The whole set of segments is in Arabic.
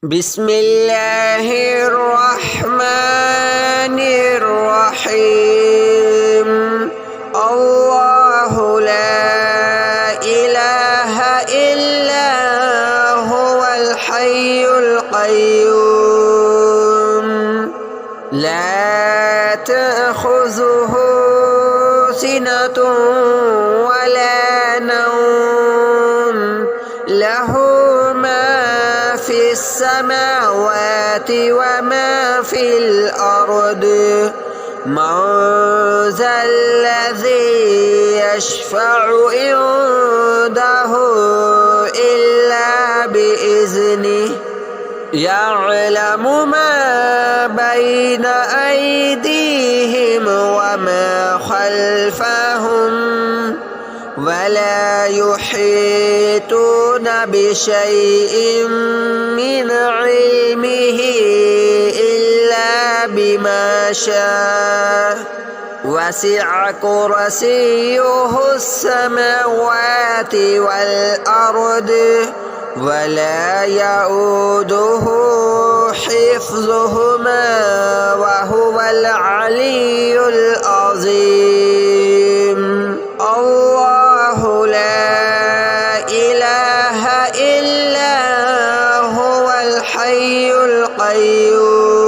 بسم الله الرحمن الرحيم. الله لا إله إلا هو الحي القيوم لا تأخذه سنة ولا نوم له ما في السماوات وما في الأرض من ذا الذي يشفع عنده إلا بإذنه يعلم ما بين أيديهم وما خلفهم ولا يحيطون بشيء من علمه إلا بما شاء وسع كرسيه السماوات والأرض ولا يؤوده حفظهما وهو العلي العظيم. الله لا إله إلا هو الحي القيوم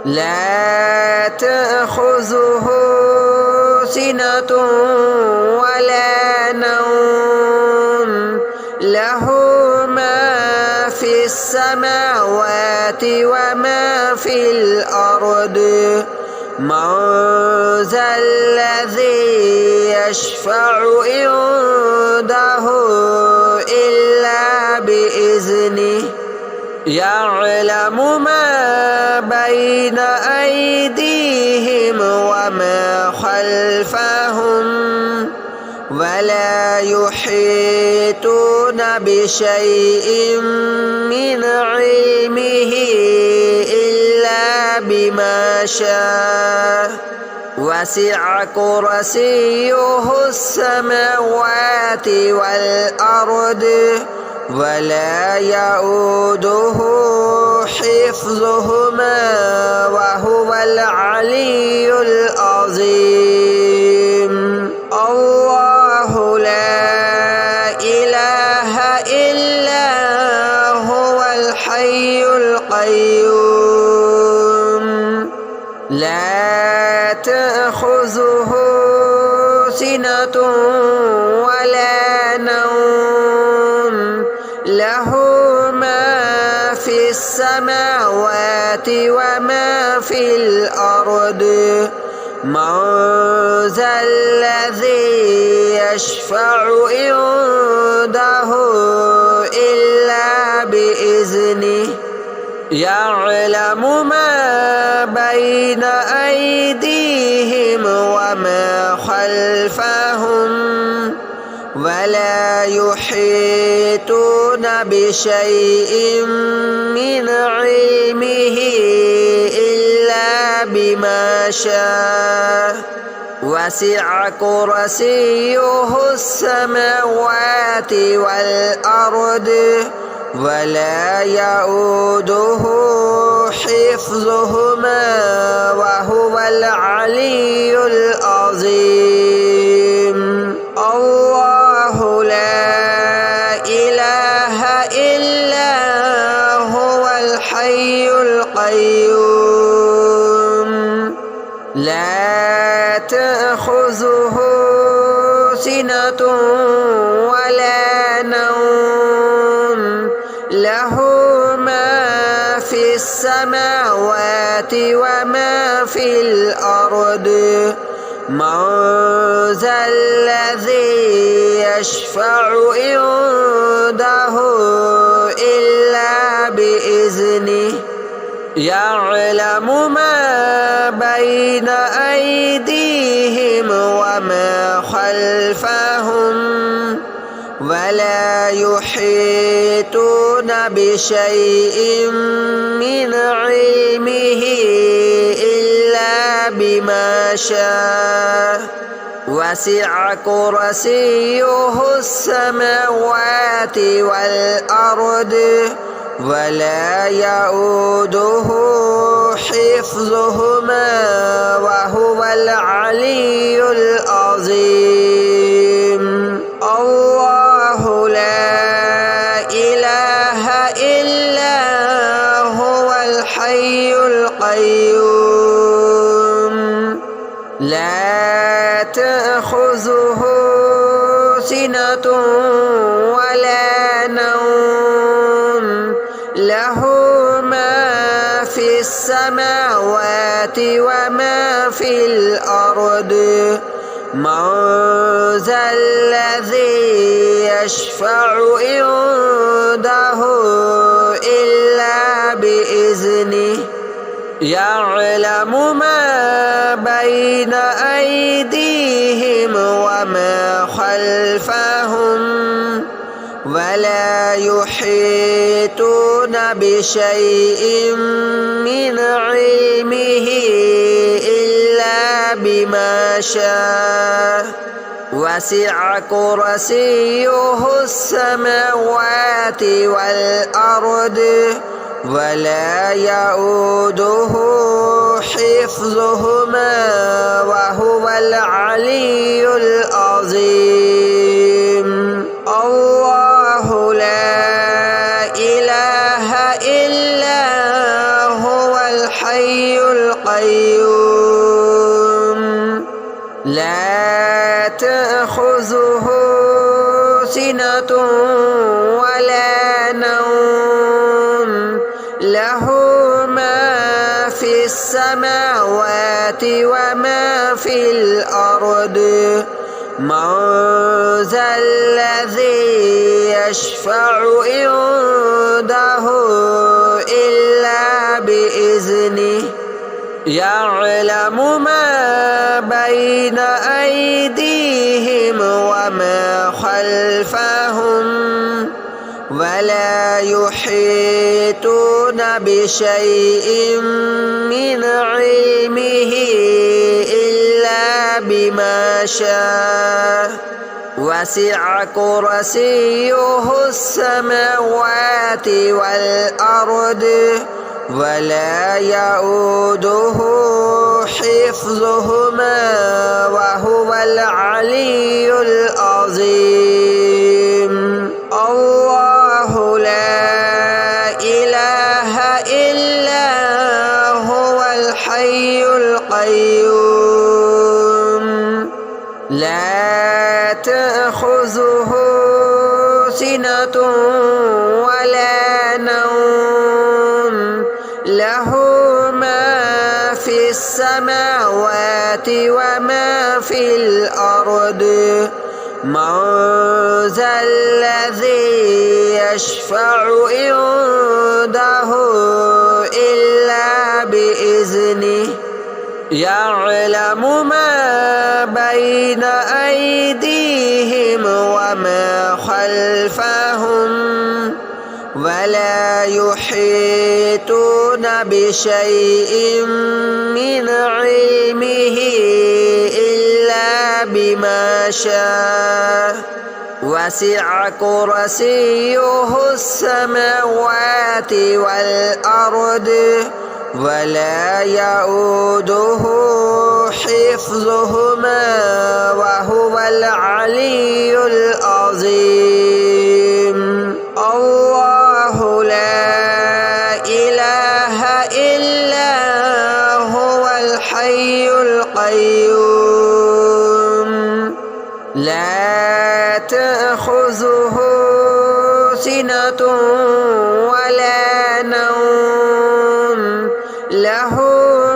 لا تأخذه سنة ولا نوم له ما في السماوات وما في الأرض من ذا الذي يشفع عنده إلا بإذنه يعلم ما بين أيديهم وما خلفهم ولا يحيطون بشيء من علمه إلا بما شاء وسع كرسيه السماوات والأرض ولا يؤوده حفظهما وهو العلي العظيم. الله لا إله إلا هو الحي القيوم لا تأخذه سنة ولا نوم له ما في السماوات وما في الأرض من ذا الذي يشفع عنده إلا بإذنه يعلم ما بين أيديهم وما خلفهم ولا يحيطون بشيء من علمه إلا بما شاء وسع كرسيه السماوات والأرض ولا يؤوده حفظهما وهو العلي العظيم. الله لا إله إلا هو الحي القيوم لا تأخذه سنة ولا نوم له ما في السماوات وما في الأرض من ذا الذي يشفع عنده إلا بإذنه يعلم ما بين أيديهم وما خلفهم ولا يحيطون بشيء من علمه إلا بما شاء وسع كرسيه السماوات والأرض ولا يؤوده حفظهما وهو العلي العظيم. الله لا إله إلا هو الحي القيوم لا تأخذه سنة ولا نوم له ما في السماوات وما في الأرض من ذا الذي يشفع عنده إلا بإذنه يعلم ما بين أيديهم وما خلفهم ولا يحيطون بشيء من علمه إلا بما شاء وسع كرسيه السماوات والأرض ولا يؤوده حفظهما وهو العلي العظيم. الله لا إله إلا هو الحي القيوم لا تأخذه سنة ولا نوم له ما في السماوات وما في الأرض من ذا الذي يشفع عنده إلا بإذنه يعلم ما بين أيديهم وما خلفهم ولا يحيطون بشيء من علمه إلا بما شاء وسع كرسيه السماوات والأرض ولا يؤوده حفظهما وهو العلي العظيم. الله لا إله إلا هو الحي القيوم لا تأخذه سنة ولا نوم له ما في السماوات وما في الأرض من ذا الذي يشفع عنده إلا بإذنه يعلم ما بين أيديهم وما خلفهم ولا يحيطون بشيء من علمه إلا بما شاء وسع كرسيه السماوات والأرض ولا يؤوده حفظهما وهو العلي العظيم. الله لا إله إلا هو الحي القيوم لا تأخذه سنة ولا نوم له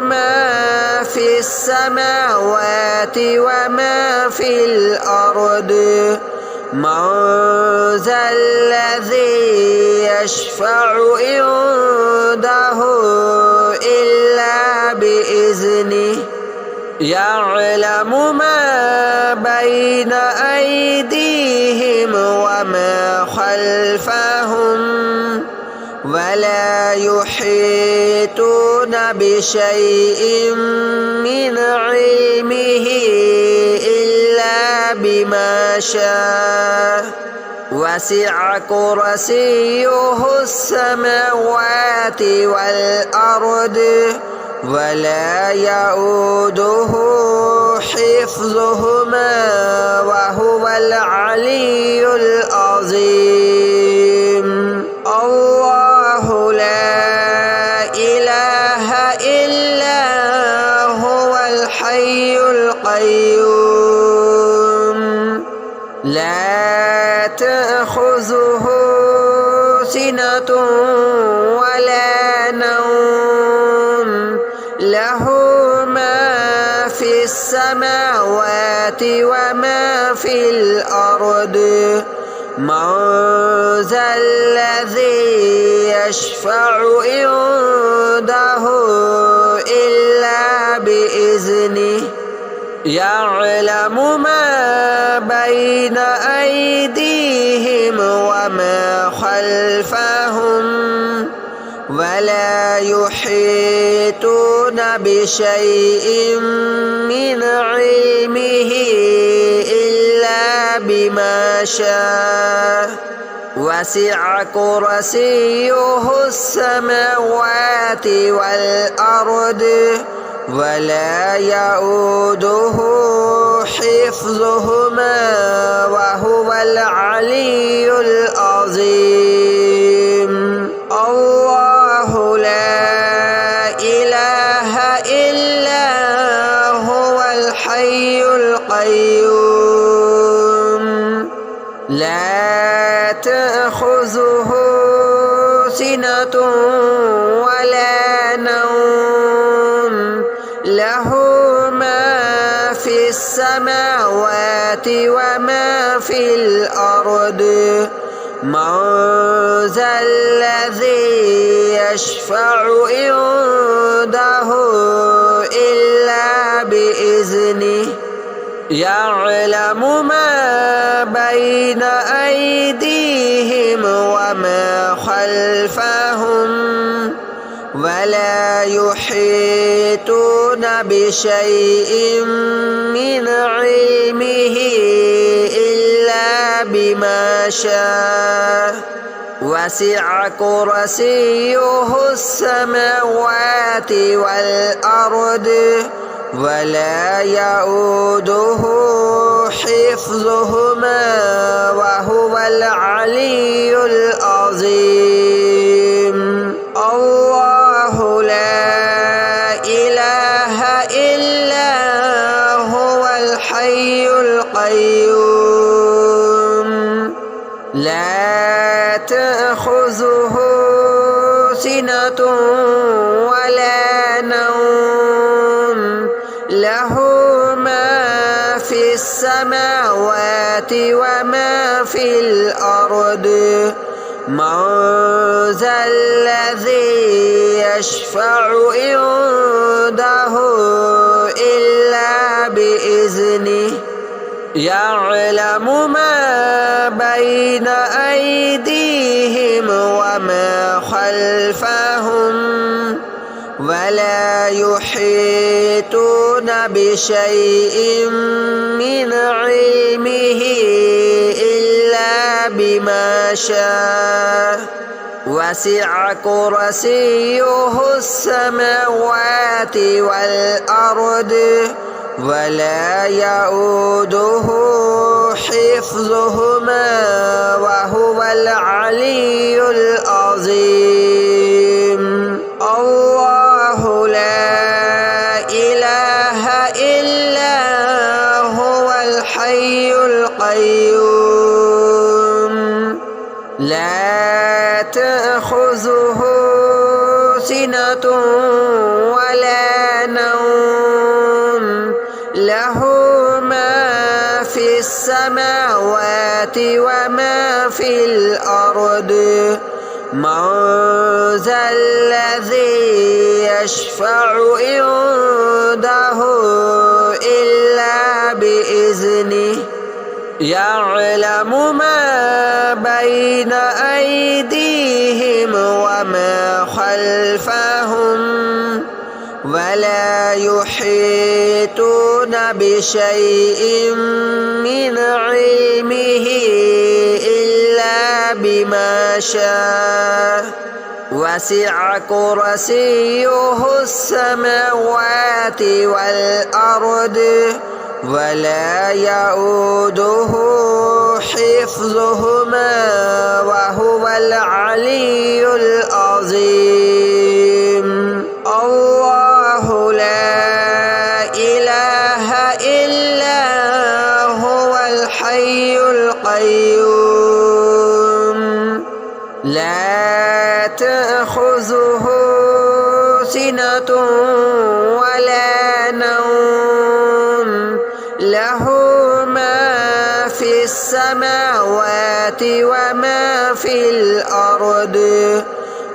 ما في السماوات وما في الأرض من ذا الذي يشفع عنده إلا بإذنه يعلم ما بين أيديهم وما خلفهم ولا يحيطون بشيء من علمه إلا بما شاء وسع كرسيه السماوات والأرض ولا يؤوده حفظهما وهو العلي العظيم الله لا إله إلا هو الحي القيوم لا تأخذه سنة ولا نوم له ما في السماوات وما في الأرض من ذا الذي يشفع عنده إلا بإذنه يعلم ما بين أيديهم وما خلفهم ولا يحيطون بشيء من علمه إلا بما شاء وسع كرسيه السماوات والأرض ولا يؤوده حفظهما وهو العلي العظيم الله لا إله إلا هو الحي القيوم لا تأخذه سنة ولا نوم له ما في السماوات وما في الأرض من ذا الذي يشفع عنده إلا بإذنه يعلم ما بين أيديهم وما خلفهم ولا يحيطون بشيء من علمه إلا بما شاء وسع كرسيه السماوات والأرض ولا يؤوده حفظهما وهو العلي العظيم الله لا إله إلا هو الحي القيوم لا تأخذه سنة ولا نوم له ما في السماوات وما في الأرض من ذا الذي يشفع عنده إلا بإذنه يعلم ما بين أيديهم وما خلفهم ولا يحيطون بشيء من علمه إلا بما شاء وسع كرسيه السماوات والأرض ولا يؤوده حفظهما وهو العلي العظيم الله لا إله إلا هو الحي القيوم لا تأخذه سنة ولا نوم له ما في السماوات وما في الأرض من ذا الذي يشفع عنده إلا بإذنه يعلم ما بين أيديهم وما خلفهم ولا يحيطون بشيء من علمه إلا بما شاء وسع كرسيه السماوات والأرض ولا يؤوده حفظهما وهو العلي العظيم الله لا إله إلا هو الحي القيوم لا تأخذه سنة ولا نوم له ما في السماوات وما في الأرض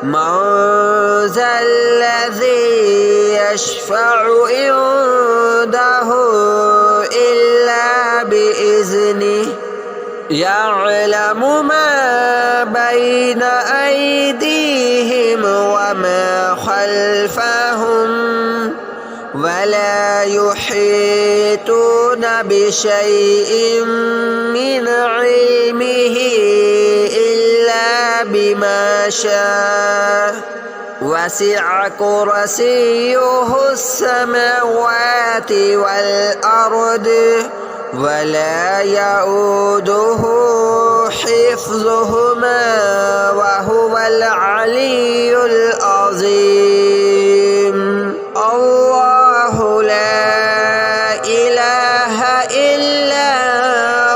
من ذا الذي يشفع عنده إلا بإذنه يعلم ما بين أيديهم وما خلفهم ولا يحيطون بشيء من علمه إلا بما شاء وسع كرسيه السماوات والأرض ولا يؤوده حفظهما وهو العلي العظيم الله لا إله إلا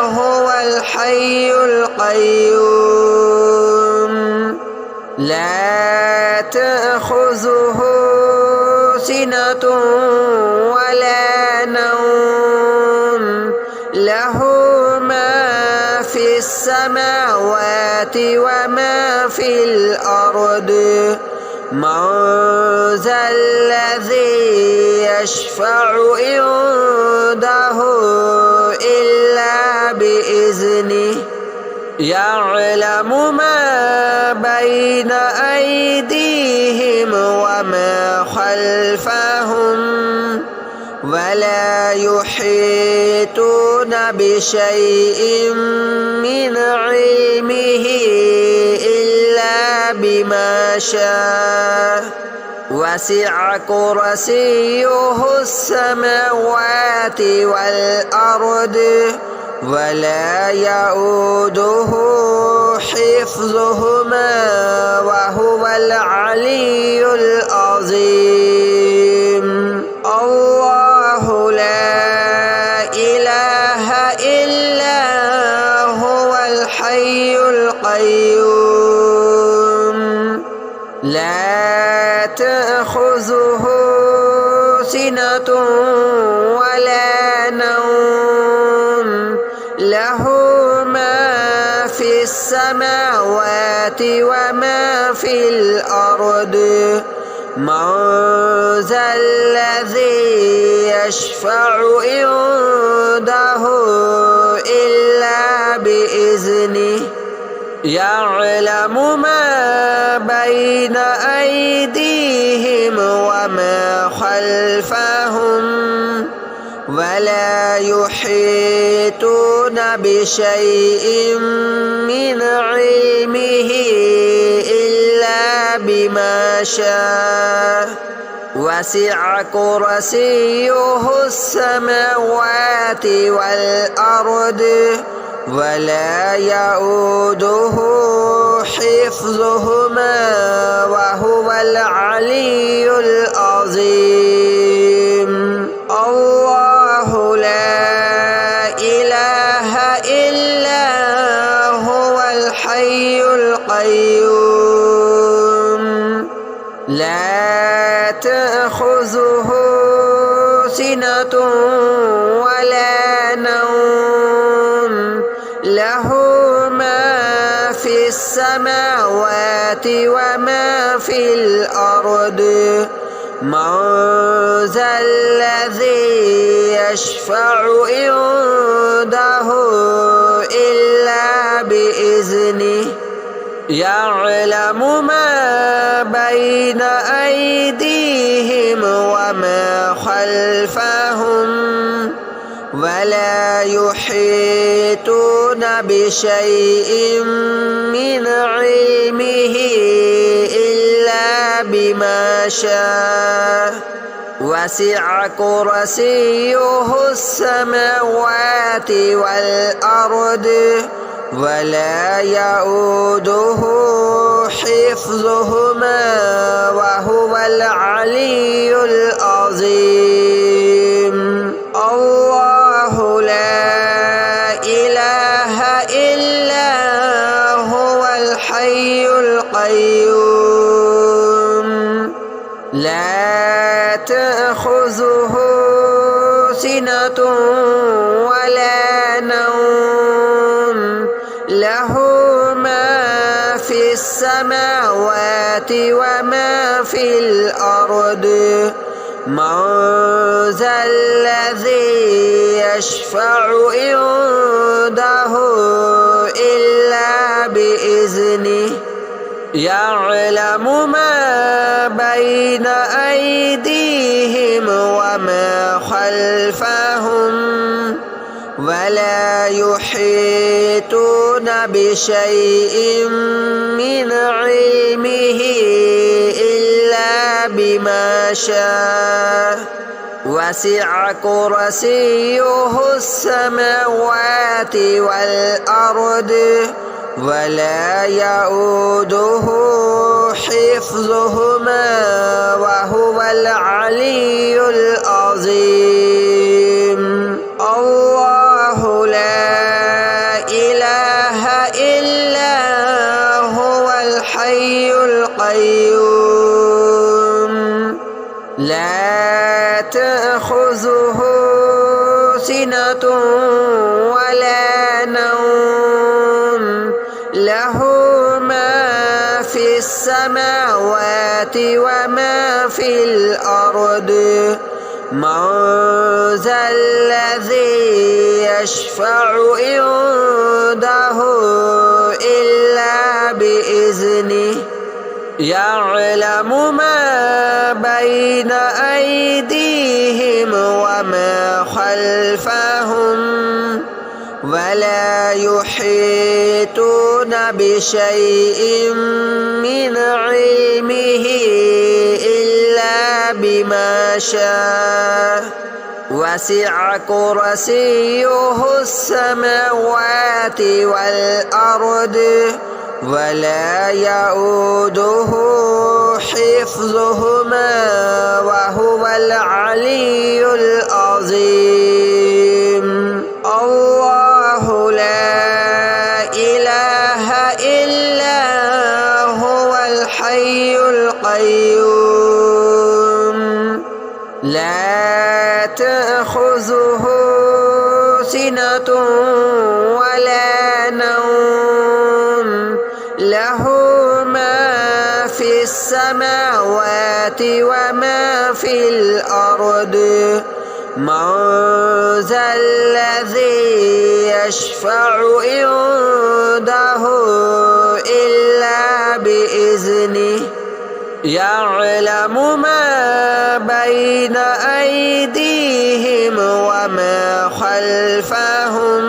هو الحي القيوم لا تأخذه سنة ولا نوم له ما في السماوات وما في الأرض من ذا الذي يشفع عنده إلا بإذنه يعلم ما بين أيديهم وما خلفهم ولا يحيطون بشيء من علمه إلا بما شاء وسع كرسيه السماوات والأرض ولا يؤوده حفظهما وهو العلي العظيم الله لا إله إلا هو الحي القيوم لا تأخذه سنة ولا نوم له ما في السماوات وما في الأرض من ذا الذي يشفع عنده إلا بإذنه يعلم ما بين أيديهم وما خلفهم ولا يحيطون بشيء من علمه إلا بما شاء وسع كرسيه السماوات والأرض ولا يؤوده حفظهما وهو العلي العظيم الله لا إله إلا هو الحي القيوم لا تأخذه سنة ولا نوم له ما في السماوات وما في الأرض من ذا الذي يشفع عنده إلا بإذنه يعلم ما بين أيديهم وما خلفهم ولا يحيطون بشيء من علمه إلا بما شاء وسع كرسيه السماوات والأرض ولا يؤوده حفظهما وهو العلي العظيم. الله لا إله إلا هو الحي القيوم لا تأخذه سنة ولا نوم له ما في السماوات وما في الأرض من ذا الذي يشفع عنده إلا بإذنه يعلم ما بين أيديهم وما خلفهم ولا يحيطون بشيء من علمه إلا بما شاء وسع كرسيه السماوات والأرض ولا يؤوده حفظهما وهو العلي العظيم. الله لا إله إلا هو الحي القيوم لا تأخذه سنة ولا نوم له ما في السماوات وما في الأرض من ذا الذي يشفع عنده إلا بإذنه يعلم ما بين أيديهم وما خلفهم ولا يحيطون بشيء من علمه إلا بما شاء وسع كرسيه السماوات والأرض ولا يؤوده حفظهما وهو العلي العظيم. الله لا إله إلا هو الحي القيوم لا تأخذه سنة ولا نوم له ما في السماوات وما في الأرض من ذا الذي يشفع عنده إلا بإذنه يعلم ما بين أيديهم وما خلفهم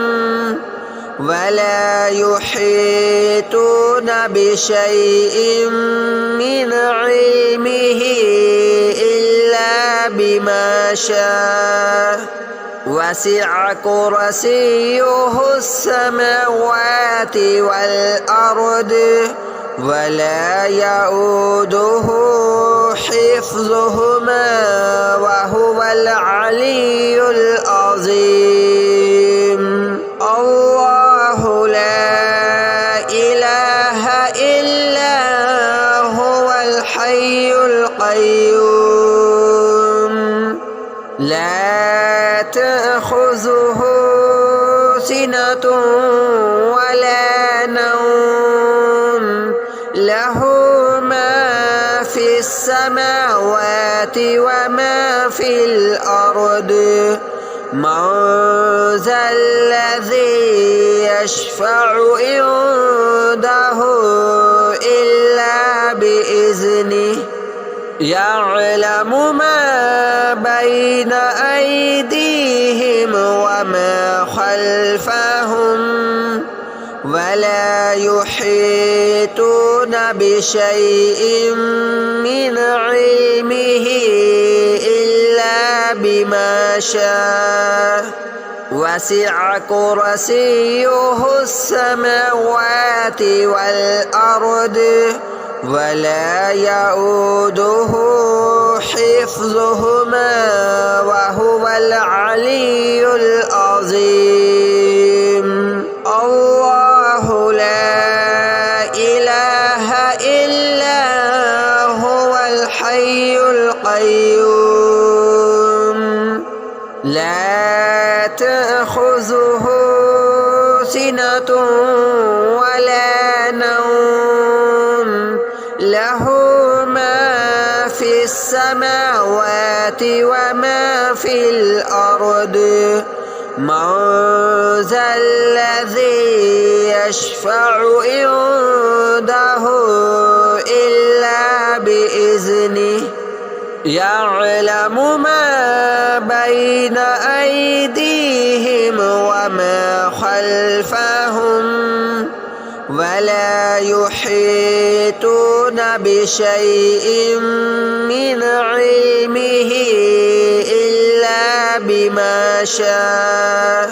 ولا يحيطون بشيء من علمه إلا بما شاء وسع كرسيه السماوات والأرض ولا يؤوده حفظهما وهو العلي العظيم. الله لا إله إلا هو الحي القيوم لا تأخذه سنة ولا نوم له ما في السماوات وما في الأرض من ذا الذي يشفع عنده إلا بإذنه يعلم ما بين أيديهم وما خلفهم ولا يحيطون بشيء من علمه إلا بما شاء وسع كرسيه السماوات والأرض ولا يؤوده حفظهما وهو العلي العظيم الله لا إله إلا هو الحي القيوم لا تأخذه سنة ولا نوم له ما في السماوات وما في الأرض من ذا الذي يشفع عنده إلا بإذنه يعلم ما بين أيديهم وما خلفهم ولا يحيطون بشيء من علمه إلا بما شاء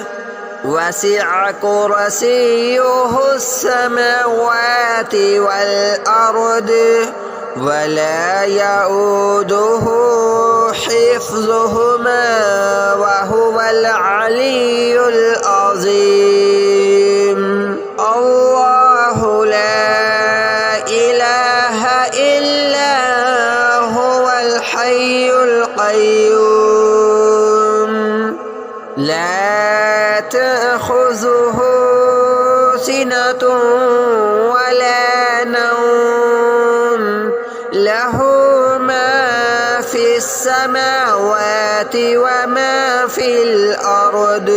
وسع كرسيه السماوات والأرض ولا يؤوده حفظهما وهو العلي العظيم الله لا إله إلا هو الحي القيوم لا تأخذه سنة ولا نوم له ما في السماوات وما في الأرض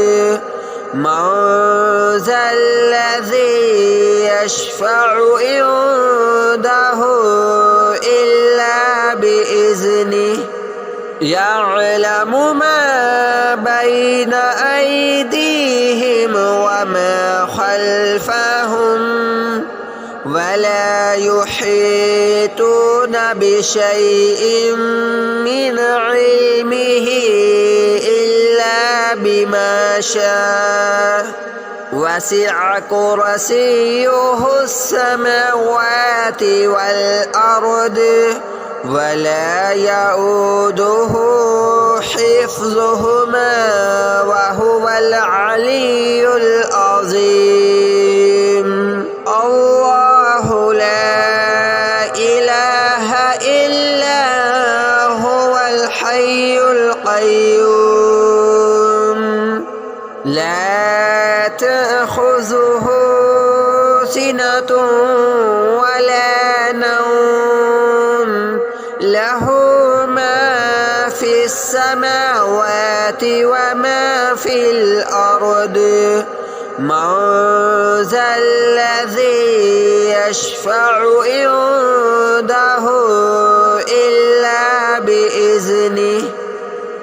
من ذا الذي يشفع عنده إلا بإذنه يعلم ما بين أيديهم وما خلفهم ولا يحيطون بشيء من علمه إلا بما شاء وسع كرسيه السماوات والأرض ولا يؤوده حفظهما وهو العلي العظيم الله لا إله إلا هو الحي القيوم لا تأخذه سنة ولا نوم له ما في السماوات وما في الأرض من ذا الذي يشفع عنده إلا بإذنه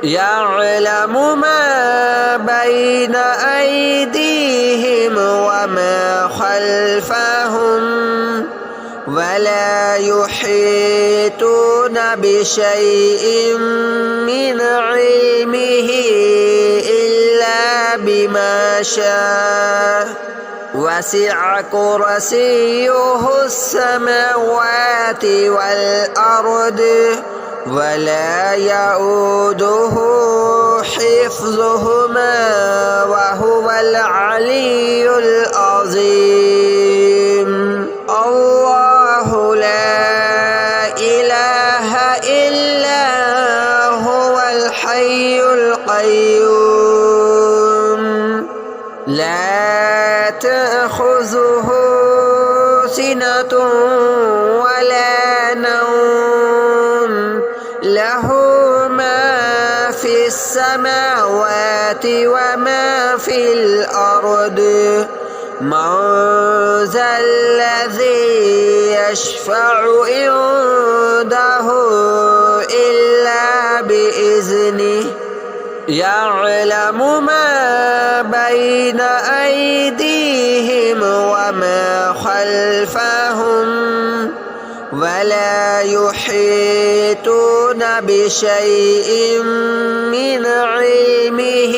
يعلم ما بين أيديهم وما خلفهم ولا يحيطون بشيء من علمه إلا بما شاء وسع كرسيه السماوات والأرض ولا يؤوده حفظهما وهو العلي العظيم الله لا إله إلا هو الحي القيوم لا تأخذه سنة ولا نوم له ما في السماوات السماوات وما في الأرض من ذا الذي يشفع عنده إلا بإذنه يعلم ما بين أيديهم وما خلفهم ولا يحيطون بشيء من علمه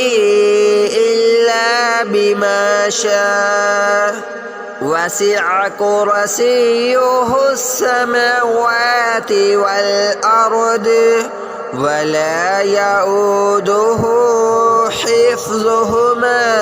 إلا بما شاء وسع كرسيه السماوات والأرض ولا يؤوده حفظهما